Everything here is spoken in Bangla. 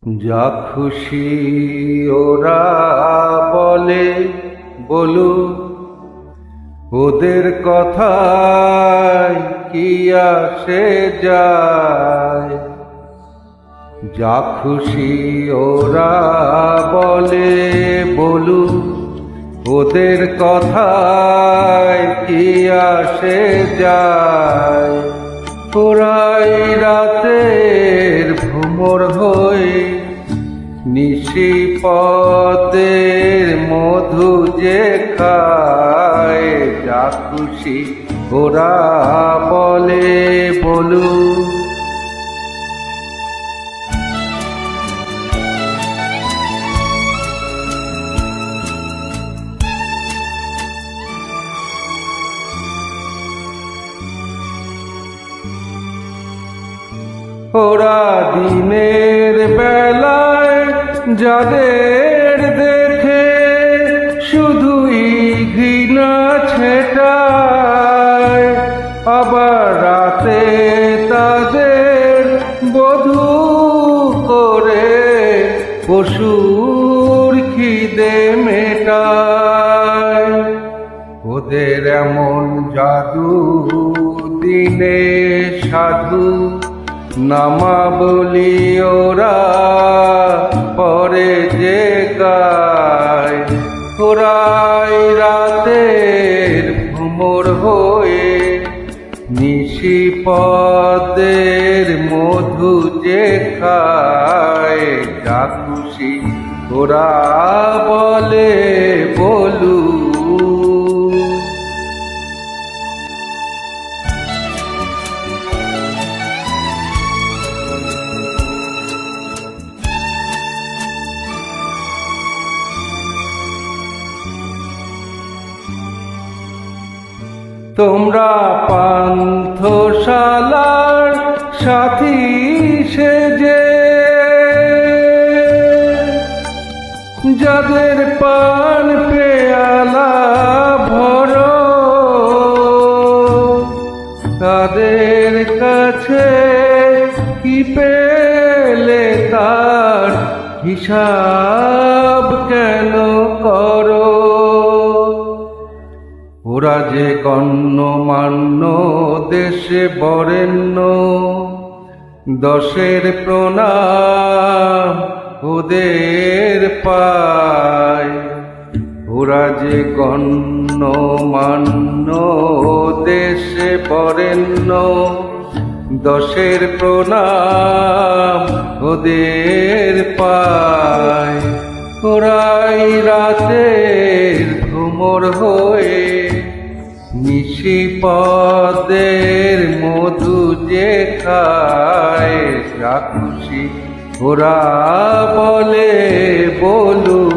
যা খুশি ওরা বলে বলুক, ওদের কথায় কি আসে যায়। যা খুশি ওরা বলে বলুক, ওদের কথায় কি আসে যায়। ওরাই রাতের ভ্রমর হয়ে নিশিপদের মধু যে খায়। যা খুশি ওরা বলে বলুক। ওরা দিনের বেলায় যাদের দেখে শুধুই ঘৃণা ছেটায়, আবার রাতে তাদের বধূ করে পশুর খিদে মেটায়। ওদের এমন জাদু দিনে সাধু নামাবলি ওরা পরে যে গায়। ওরাই রাতের ভ্রমর হয়ে নিশিপদের মধু যে খায়। যা খুশি ওরা বলে বলুক। তোমরা পান্থশালার সাথী সেজে যাদের পান পেয়ালা ভরো, তাদের কাছে কি পেলে তার হিসাব কেন করো। ওরা যে গণ্যমান্য দেশে বরেণ্য, দশের প্রণাম ওদের পায়। ওরা যে গণ্যমান্য দেশে বরেণ্য, দশের প্রণাম ওদের পায়। ওরাই রাতের ভ্রমর হয়ে নিশিপদের মধু যে খায়। যা খুশি ওরা বলে বলুক।